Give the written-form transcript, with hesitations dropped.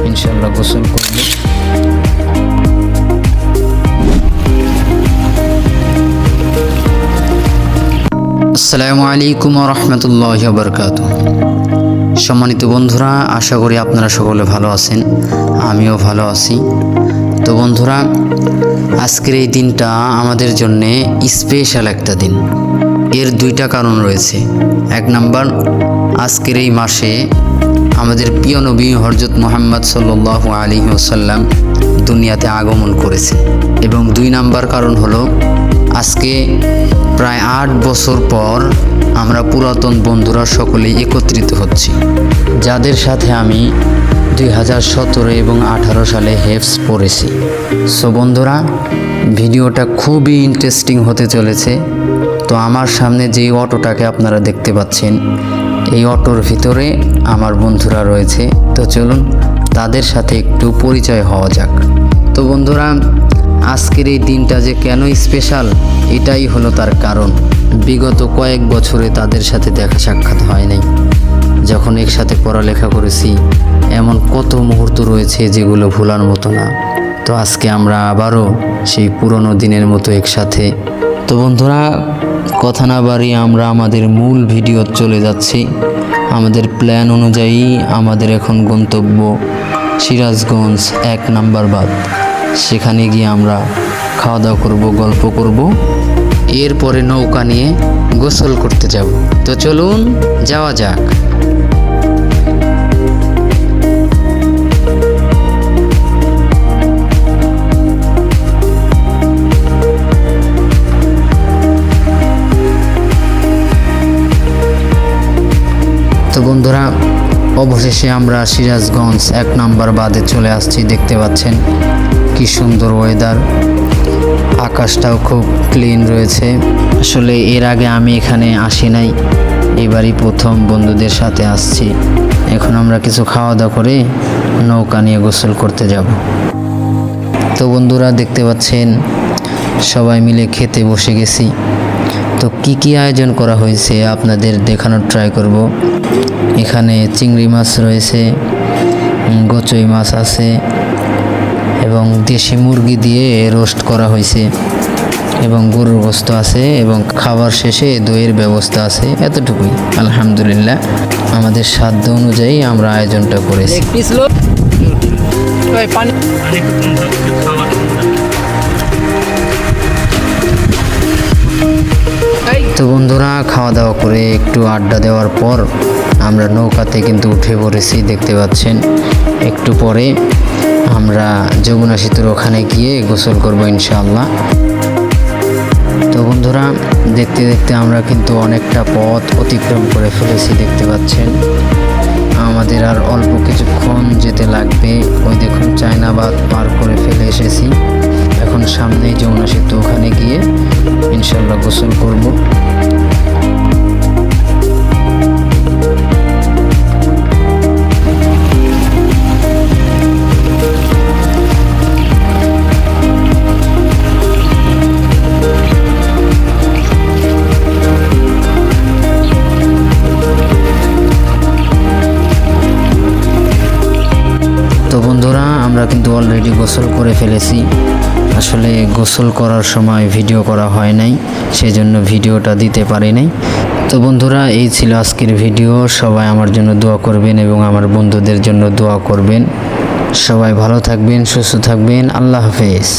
ইনশাল্লাহ গোসল করব। আসসালামু আলাইকুম ওয়া রাহমাতুল্লাহি ওয়া বারাকাতুহু। সম্মানিত বন্ধুরা, আশা করি আপনারা সকলে ভালো আছেন, আমিও ভালো আছি। তো বন্ধুরা, আজকের এই দিনটা আমাদের জন্য স্পেশাল একটা দিন। এর দুইটা কারণ রয়েছে। এক নাম্বার, আজকের এই মাসে আমাদের প্রিয় নবী হযরত মুহাম্মদ সাল্লাল্লাহু আলাইহি ওয়াসাল্লাম দুনিয়াতে আগমন করেছে। এবং দুই নাম্বার কারণ হলো, আজকে প্রায় 8 বছর পর আমরা পুরাতন বন্ধুরা সকলেই একত্রিত হচ্ছি, যাদের সাথে আমি 2017 এবং 2018 সালে হেফজ পড়েছি। সো বন্ধুরা, ভিডিওটা খুবই ইন্টারেস্টিং হতে চলেছে। তো আমার সামনে যেই অটোটাকে আপনারা দেখতে পাচ্ছেন, এই অটোর ভিতরে আমার বন্ধুরা রয়েছে। তো চলুন তাদের সাথে একটু পরিচয় হওয়া যাক। তো বন্ধুরা, আজকের এই দিনটা যে কেন স্পেশাল, এটাই হলো তার কারণ। বিগত কয়েক বছরে তাদের সাথে দেখা সাক্ষাৎ হয় নাই। যখন একসাথে পড়ালেখা করেছি, এমন কত মুহূর্ত রয়েছে যেগুলো ভোলার মতো না। তো আজকে আমরা আবারও সেই পুরনো দিনের মতো একসাথে। তো বন্ধুরা, কথা না বাড়িয়ে আমরা আমাদের মূল ভিডিও চলে যাচ্ছি। আমাদের প্ল্যান অনুযায়ী আমাদের এখন গন্তব্য সিরাজগঞ্জ 1 নাম্বার বাঁধ। সেখানে গিয়ে আমরা খাওয়া দাওয়া করব, গল্প করব, এরপরে নৌকা নিয়ে গোসল করতে যাব। তো চলুন যাওয়া যাক। তো বন্ধুরা, অবশেষে আমরা সিরাজগঞ্জ 1 নাম্বার বাঁধে চলে আসছি। দেখতে পাচ্ছেন কি সুন্দর ওয়েদার, আকাশটাও খুব ক্লিন রয়েছে। আসলে এর আগে আমি এখানে আসি নাই, এবারই প্রথম বন্ধুদের সাথে আসছি। এখন আমরা কিছু খাওয়া দাওয়া করে নৌকা নিয়ে গোসল করতে যাব। তো বন্ধুরা, দেখতে পাচ্ছেন সবাই মিলে খেতে বসে গেছি। তো কি আয়োজন করা হয়েছে আপনাদের দেখানোর ট্রাই করব। এখানে চিংড়ি মাছ রয়েছে, গচই মাছ আছে, এবং দেশি মুরগি দিয়ে রোস্ট করা হয়েছে, এবং গরুর গোশত আছে, এবং খাবার শেষে দইয়ের ব্যবস্থা আছে। এতটুকুই, আলহামদুলিল্লাহ আমাদের সাধ্য অনুযায়ী আমরা আয়োজনটা করেছি। তো বন্ধুরা, খাওয়া দাওয়া করে একটু আড্ডা দেওয়ার পর আমরা নৌকাতে কিন্তু উঠে পড়েছি। দেখতে পাচ্ছেন একটু পরে আমরা যমুনা সেতুর ওখানে গিয়ে গোসল করব ইনশাআল্লাহ। তো বন্ধুরা, দেখতে দেখতে আমরা কিন্তু অনেকটা পথ অতিক্রম করে ফেলেছি। দেখতে পাচ্ছেন আমাদের আর অল্প কিছুক্ষণ যেতে লাগবে। ওই দেখুন চায়না বাঁধ পার করে ফেলে এসেছি। এখন সামনেই যমুনা সেতু, ওখানে গিয়ে ইনশাআল্লাহ গোসল করব। তো বন্ধুরা, আমরা কিন্তু অলরেডি গোসল করে ফেলেছি। আসলে গোসল করার সময় ভিডিও করা হয় নাই, সেজন্য ভিডিওটা দিতে পারি নাই। তো বন্ধুরা, এই ছিল আজকের ভিডিও। সবাই আমার জন্য দোয়া করবেন এবং আমার বন্ধুদের জন্য দোয়া করবেন। সবাই ভালো থাকবেন, সুস্থ থাকবেন। আল্লাহ হাফেজ।